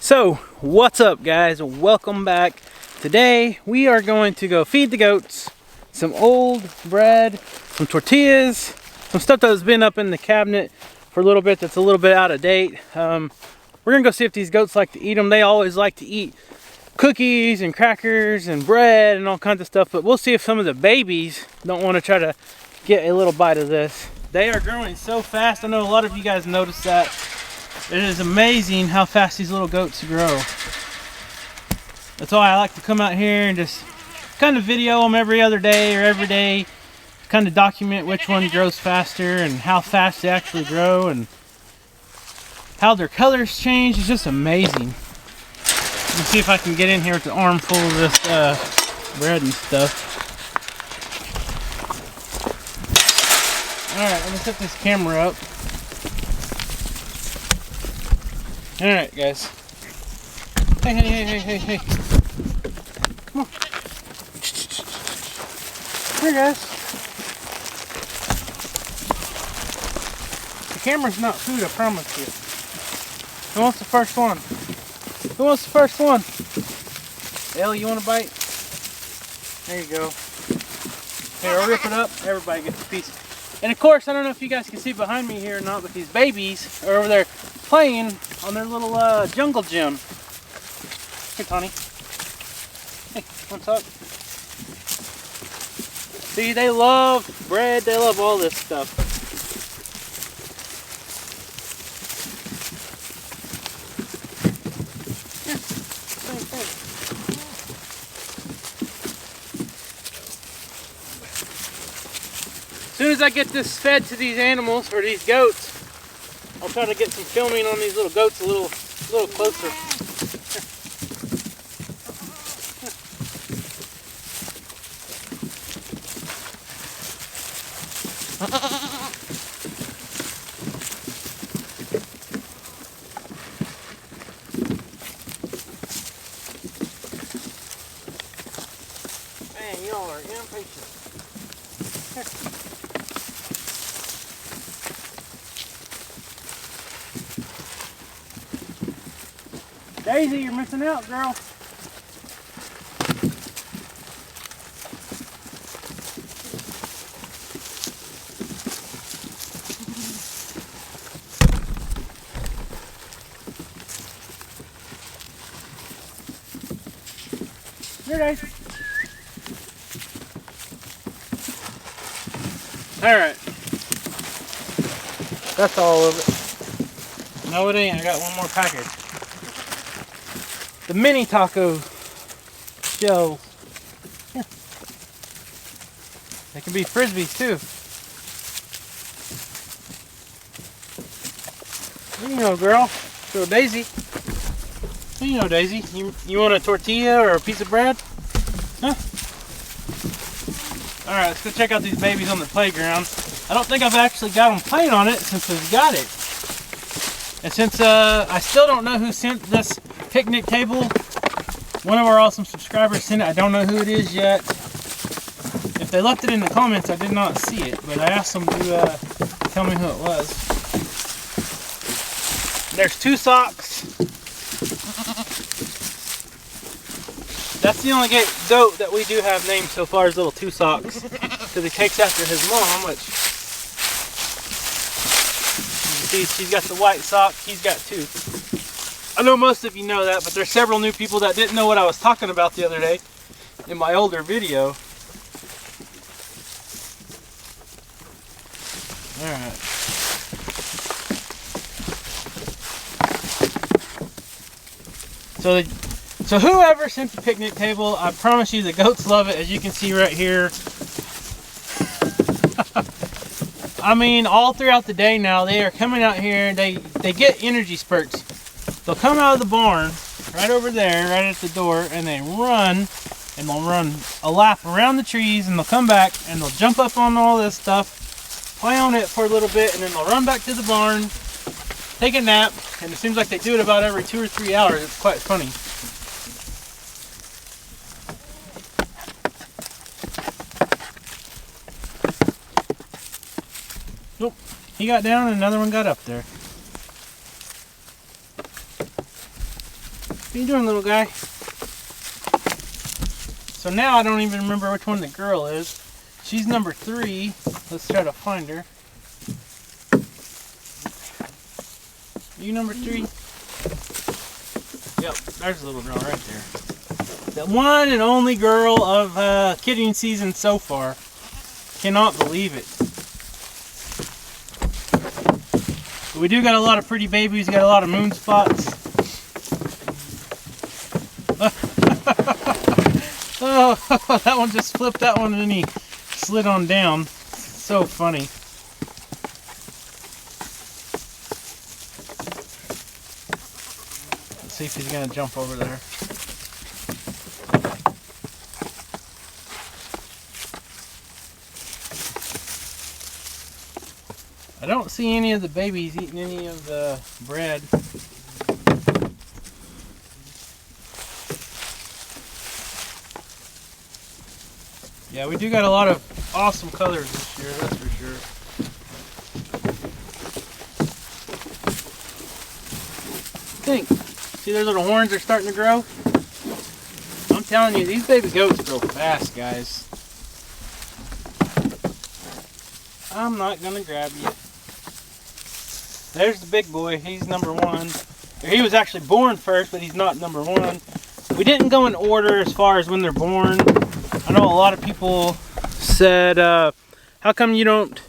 So, what's up guys? Welcome back. Today we are going to go feed the goats some old bread, some tortillas, some stuff that's been up in the cabinet for a little bit that's a little bit out of date. We're gonna go see if these goats like to eat them. They always like to eat cookies and crackers and bread and all kinds of stuff, but we'll see if some of the babies don't want to try to get a little bite of this. They are growing so fast. I know a lot of you guys noticed that. It is amazing how fast these little goats grow. That's why I like to come out here and just kind of video them every other day or every day, kind of document which one grows faster and how fast they actually grow and how their colors change. It's just amazing. Let's see if I can get in here with an armful of this bread and stuff. Alright, let me set this camera up. Alright guys. Hey. Come on. Here guys. The camera's not food, I promise you. Who wants the first one? Who wants the first one? Ellie, you want a bite? There you go. Here, I'll rip it up. Everybody gets a piece. And of course, I don't know if you guys can see behind me here or not, but these babies are over there playing on their little jungle gym. Here, Tawny. Hey, what's up? See, they love bread. They love all this stuff. Here, same thing. As soon as I get this fed to these animals, or these goats, I'll try to get some filming on these little goats a little closer. Man, y'all are impatient. Here. Daisy, you're missing out, girl. Here, Daisy. All right. That's all of it. No, it ain't. I got one more package. The mini taco shells. Here. They can be frisbees too. You know, girl. So Daisy. You know, Daisy. You want a tortilla or a piece of bread? Huh? All right, let's go check out these babies on the playground. I don't think I've actually got them playing on it since we've got it. And since I still don't know who sent this picnic table, one of our awesome subscribers sent it. I don't know who it is yet. If they left it in the comments, I did not see it, but I asked them to tell me who it was. There's 2 socks. That's the only goat that we do have named so far is little 2 socks, because he takes after his mom, which you see she's got the white sock, he's got 2. I know most of you know that, but there's several new people that didn't know what I was talking about the other day in my older video. Alright. So whoever sent the picnic table, I promise you the goats love it, as you can see right here. I mean, all throughout the day now, they are coming out here, they get energy spurts. They'll come out of the barn, right over there, right at the door, and they run, and they'll run a lap around the trees, and they'll come back, and they'll jump up on all this stuff, play on it for a little bit, and then they'll run back to the barn, take a nap, and it seems like they do it about every 2 or 3 hours. It's quite funny. Nope. He got down and another one got up there. What you doing, little guy? So now I don't even remember which one the girl is. She's number 3. Let's try to find her. You number 3? Yep, there's the little girl right there. The one and only girl of kidding season so far. Cannot believe it. But we do got a lot of pretty babies. Got a lot of moon spots. Oh, that one just flipped that one and then he slid on down. So funny. Let's see if he's gonna jump over there. I don't see any of the babies eating any of the bread. Yeah, we do got a lot of awesome colors this year, that's for sure. Think. See their little horns are starting to grow? I'm telling you, these baby goats grow fast, guys. I'm not gonna grab you. There's the big boy, he's number 1. He was actually born first, but he's not number 1. We didn't go in order as far as when they're born. I know a lot of people said, how come you don't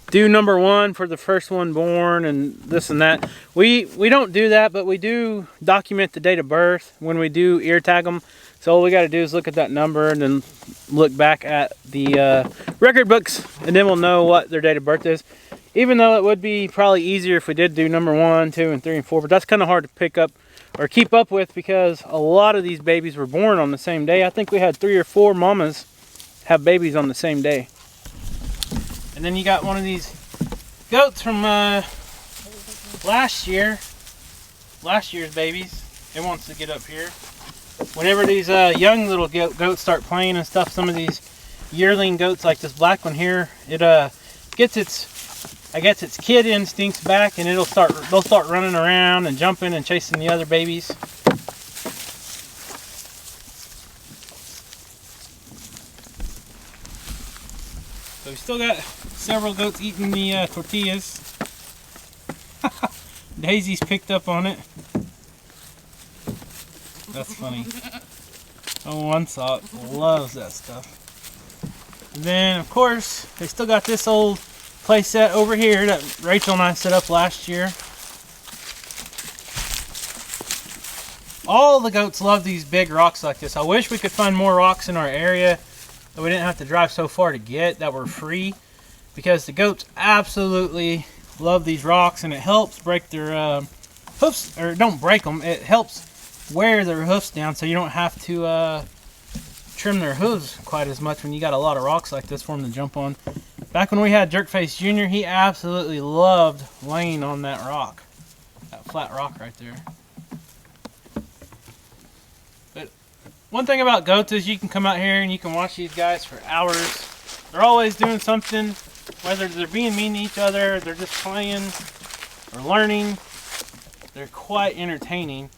do number 1 for the first one born and this and that? We don't do that, but we do document the date of birth when we do ear tag them. So all we got to do is look at that number and then look back at the record books, and then we'll know what their date of birth is. Even though it would be probably easier if we did do number 1, 2, and 3, and 4, but that's kind of hard to pick up or keep up with because a lot of these babies were born on the same day. I think we had 3 or 4 mamas have babies on the same day. And then you got one of these goats from last year's babies. It wants to get up here. Whenever these young little goats start playing and stuff, some of these yearling goats like this black one here, it gets its, I guess, its kid instincts back, and they'll start running around and jumping and chasing the other babies. So we still got several goats eating the tortillas. Daisy's picked up on it. That's funny. Oh, one sock loves that stuff. And then, of course, they still got this old play set over here that Rachel and I set up last year. All the goats love these big rocks like this. I wish we could find more rocks in our area that we didn't have to drive so far to get, that were free, because the goats absolutely love these rocks, and it helps break their hoofs, or don't break them, it helps wear their hoofs down so you don't have to trim their hooves quite as much when you got a lot of rocks like this for them to jump on. Back when we had Jerkface Jr., he absolutely loved laying on that rock, that flat rock right there. But one thing about goats is you can come out here and you can watch these guys for hours. They're always doing something, whether they're being mean to each other, they're just playing or learning. They're quite entertaining.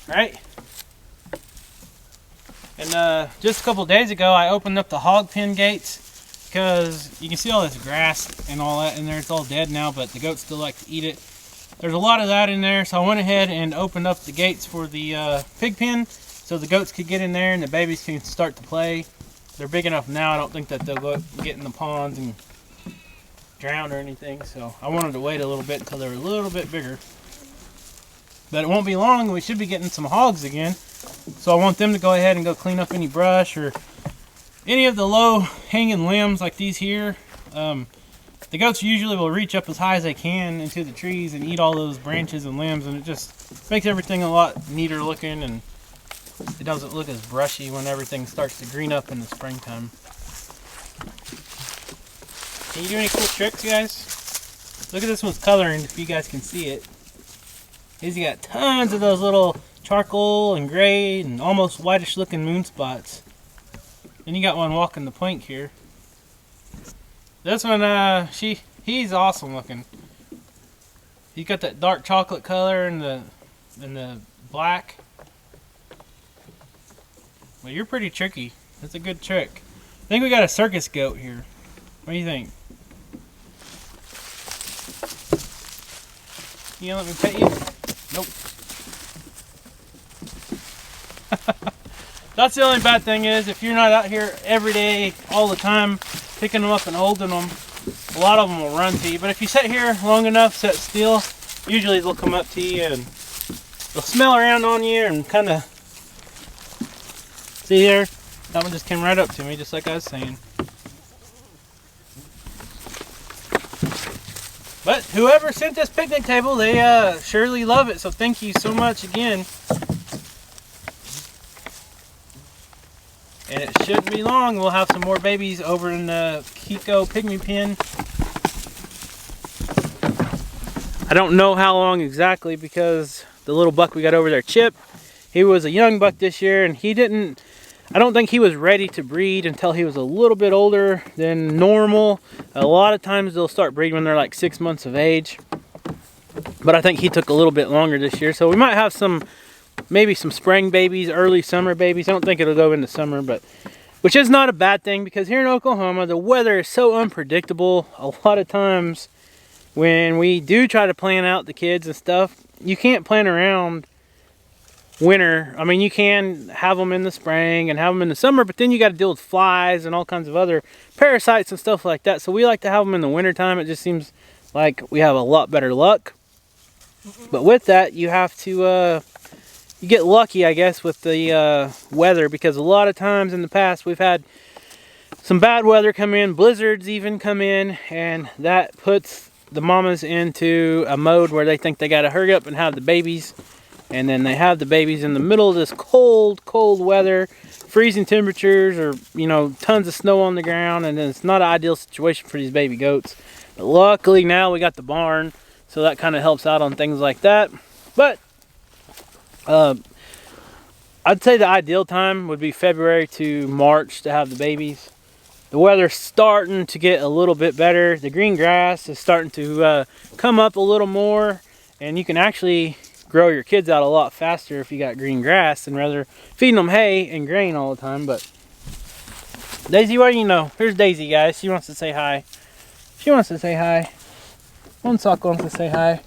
Right? And just a couple days ago, I opened up the hog pen gates because you can see all this grass and all that in there. It's all dead now, but the goats still like to eat it. There's a lot of that in there, so I went ahead and opened up the gates for the pig pen so the goats could get in there and the babies can start to play. They're big enough now. I don't think that they'll go get in the ponds and drown or anything, so I wanted to wait a little bit until they were a little bit bigger. But it won't be long, we should be getting some hogs again. So I want them to go ahead and go clean up any brush or any of the low hanging limbs like these here. The goats usually will reach up as high as they can into the trees and eat all those branches and limbs, and it just makes everything a lot neater looking, and it doesn't look as brushy when everything starts to green up in the springtime. Can you do any cool tricks, guys? Look at this one's coloring if you guys can see it. He's got tons of those little charcoal and gray and almost whitish looking moon spots. Then you got one walking the plank here. This one, he's awesome looking. He's got that dark chocolate color and the the black. Well, you're pretty tricky. That's a good trick. I think we got a circus goat here. What do you think? You gonna let me pet you? Nope. That's the only bad thing is if you're not out here every day, all the time, picking them up and holding them, a lot of them will run to you. But if you sit here long enough, sit still, usually they'll come up to you and they'll smell around on you and kind of, see here? That one just came right up to me, just like I was saying. But whoever sent this picnic table, they surely love it. So thank you so much again. And it shouldn't be long. We'll have some more babies over in the Kiko pygmy pen. I don't know how long exactly because the little buck we got over there, Chip, he was a young buck this year and I don't think he was ready to breed until he was a little bit older than normal. A lot of times they'll start breeding when they're like 6 months of age. But I think he took a little bit longer this year. So we might have maybe some spring babies, early summer babies. I don't think it'll go into summer, but which is not a bad thing because here in Oklahoma, the weather is so unpredictable. A lot of times when we do try to plan out the kids and stuff, you can't plan around winter. I mean, you can have them in the spring and have them in the summer, but then you got to deal with flies and all kinds of other parasites and stuff like that. So we like to have them in the winter time. It just seems like we have a lot better luck. But with that, you have to you get lucky, I guess, with the weather, because a lot of times in the past we've had some bad weather come in, blizzards even come in, and that puts the mamas into a mode where they think they got to hurry up and have the babies. And then they have the babies in the middle of this cold weather, freezing temperatures, or, you know, tons of snow on the ground, and then it's not an ideal situation for these baby goats. But luckily now we got the barn, so that kind of helps out on things like that. But I'd say the ideal time would be February to March to have the babies. The weather's starting to get a little bit better. The green grass is starting to come up a little more, and you can actually grow your kids out a lot faster if you got green grass than rather feeding them hay and grain all the time. But Daisy, what do you know? Here's Daisy, guys. She wants to say hi. She wants to say hi. One sock wants to say hi.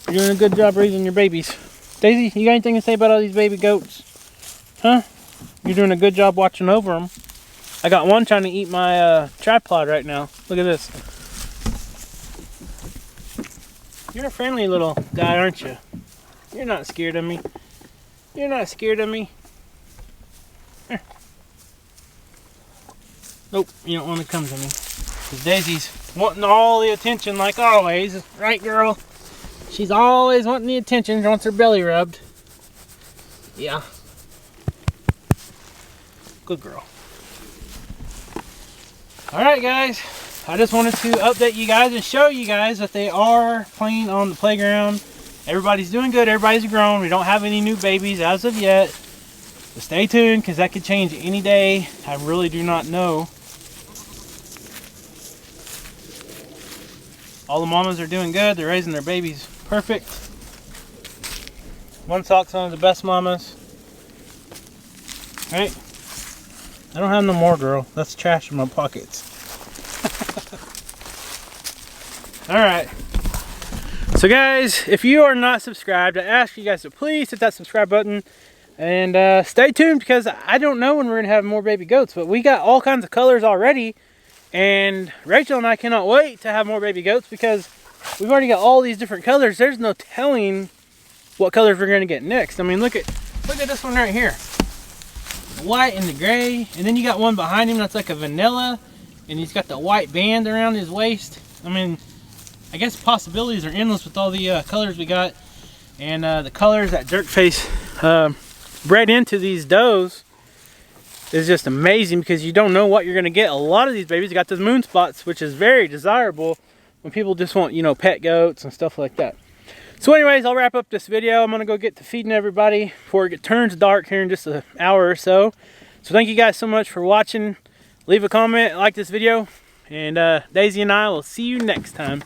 You're doing a good job raising your babies. Daisy, you got anything to say about all these baby goats? Huh? You're doing a good job watching over them. I got one trying to eat my tripod right now. Look at this. You're a friendly little guy, aren't you? You're not scared of me. You're not scared of me. Here. Nope, you don't want to come to me. Because Daisy's wanting all the attention like always. Right, girl? She's always wanting the attention. She wants her belly rubbed. Yeah. Good girl. Alright, guys. I just wanted to update you guys and show you guys that they are playing on the playground. Everybody's doing good. Everybody's grown. We don't have any new babies as of yet. So stay tuned, because that could change any day. I really do not know. All the mamas are doing good. They're raising their babies perfect. One sock's one of the best mamas. Right? I don't have no more, girl. That's trash in my pockets. Alright, so guys, if you are not subscribed, I ask you guys to please hit that subscribe button and stay tuned, because I don't know when we're going to have more baby goats, but we got all kinds of colors already, and Rachel and I cannot wait to have more baby goats because we've already got all these different colors. There's no telling what colors we're going to get next. I mean, look at this one right here. The white and the gray, and then you got one behind him that's like a vanilla, and he's got the white band around his waist. I mean, I guess possibilities are endless with all the colors we got, and the colors that Jerkface bred into these does is just amazing, because you don't know what you're going to get. A lot of these babies got those moon spots, which is very desirable when people just want, you know, pet goats and stuff like that. So anyways, I'll wrap up this video. I'm going to go get to feeding everybody before it turns dark here in just an hour or so. So thank you guys so much for watching. Leave a comment, like this video, and Daisy and I will see you next time.